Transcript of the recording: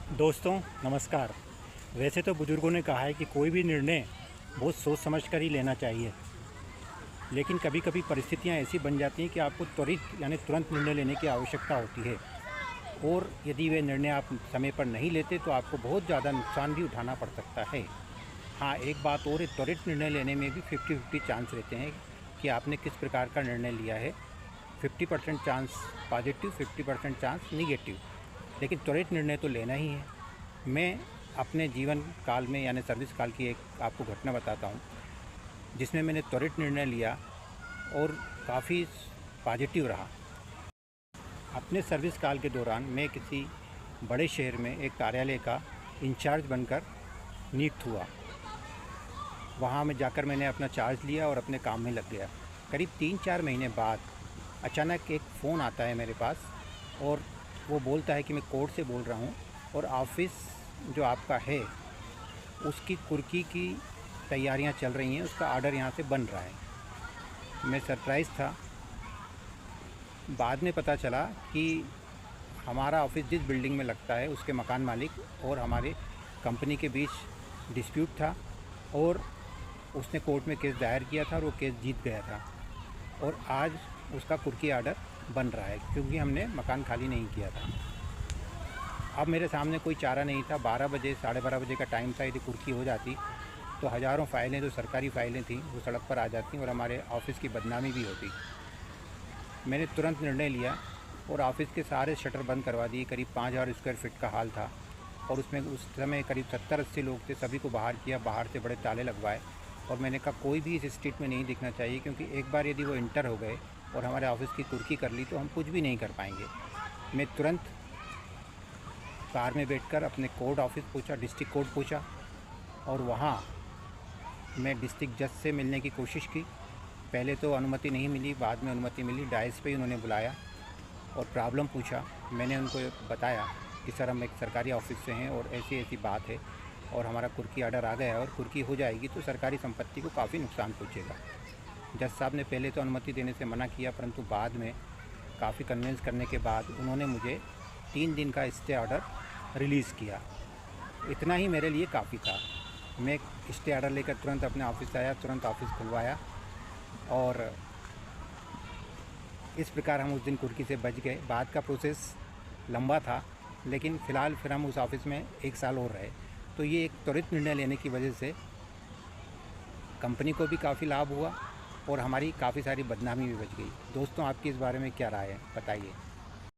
दोस्तों नमस्कार। वैसे तो बुज़ुर्गों ने कहा है कि कोई भी निर्णय बहुत सोच समझ कर ही लेना चाहिए, लेकिन कभी कभी परिस्थितियां ऐसी बन जाती हैं कि आपको त्वरित यानी तुरंत निर्णय लेने की आवश्यकता होती है। और यदि वे निर्णय आप समय पर नहीं लेते तो आपको बहुत ज़्यादा नुकसान भी उठाना पड़ सकता है। हाँ, एक बात और है, त्वरित निर्णय लेने में भी 50-50 चांस रहते हैं कि आपने किस प्रकार का निर्णय लिया है। 50% चांस पॉजिटिव, 50% चांस निगेटिव, लेकिन त्वरित निर्णय तो लेना ही है। मैं अपने जीवन काल में यानी सर्विस काल की एक आपको घटना बताता हूँ, जिसमें मैंने त्वरित निर्णय लिया और काफ़ी पॉजिटिव रहा। अपने सर्विस काल के दौरान मैं किसी बड़े शहर में एक कार्यालय का इंचार्ज बनकर नियुक्त हुआ। वहाँ में जाकर मैंने अपना चार्ज लिया और अपने काम में लग गया। करीब 3-4 महीने बाद अचानक एक फ़ोन आता है मेरे पास और वो बोलता है कि मैं कोर्ट से बोल रहा हूँ और ऑफिस जो आपका है उसकी कुर्की की तैयारियाँ चल रही हैं, उसका ऑर्डर यहाँ से बन रहा है। मैं सरप्राइज़ था। बाद में पता चला कि हमारा ऑफिस जिस बिल्डिंग में लगता है उसके मकान मालिक और हमारे कंपनी के बीच डिस्प्यूट था और उसने कोर्ट में केस दायर किया था और वो केस जीत गया था और आज उसका कुर्की ऑर्डर बन रहा है, क्योंकि हमने मकान खाली नहीं किया था। अब मेरे सामने कोई चारा नहीं था। 12 बजे 12:30 बजे का टाइम था। यदि कुर्की हो जाती तो हज़ारों फाइलें, जो सरकारी फाइलें थीं, वो सड़क पर आ जाती और हमारे ऑफिस की बदनामी भी होती। मैंने तुरंत निर्णय लिया और ऑफिस के सारे शटर बंद करवा दिए। करीब 5000 स्क्वायर फीट का हाल था और उसमें उस समय करीब 70-80 लोग थे। सभी को बाहर किया, बाहर से बड़े ताले लगवाए और मैंने कहा कोई भी इस स्ट्रीट में नहीं दिखना चाहिए, क्योंकि एक बार यदि वो इंटर हो गए और हमारे ऑफिस की कुर्की कर ली तो हम कुछ भी नहीं कर पाएंगे। मैं तुरंत कार में बैठकर अपने कोर्ट ऑफिस पहुंचा, डिस्ट्रिक्ट कोर्ट पहुंचा और वहाँ मैं डिस्ट्रिक्ट जज से मिलने की कोशिश की। पहले तो अनुमति नहीं मिली, बाद में अनुमति मिली। डायस पे ही उन्होंने बुलाया और प्रॉब्लम पूछा। मैंने उनको बताया कि सर, हम एक सरकारी ऑफिस से हैं और ऐसी ऐसी बात है और हमारा कुर्की ऑर्डर आ गया है और कुर्की हो जाएगी तो सरकारी संपत्ति को काफ़ी नुकसान पहुँचेगा। जज साहब ने पहले तो अनुमति देने से मना किया, परंतु बाद में काफ़ी कन्विंस करने के बाद उन्होंने मुझे 3 दिन का स्टे ऑर्डर रिलीज़ किया। इतना ही मेरे लिए काफ़ी था। मैं स्टे ऑर्डर लेकर तुरंत अपने ऑफिस आया, तुरंत ऑफिस खुलवाया और इस प्रकार हम उस दिन कुर्की से बच गए। बाद का प्रोसेस लंबा था, लेकिन फ़िलहाल फिर हम उस ऑफिस में 1 साल और रहे। तो ये एक त्वरित निर्णय लेने की वजह से कंपनी को भी काफ़ी लाभ हुआ और हमारी काफ़ी सारी बदनामी भी बच गई। दोस्तों, आपकी इस बारे में क्या राय है, बताइए।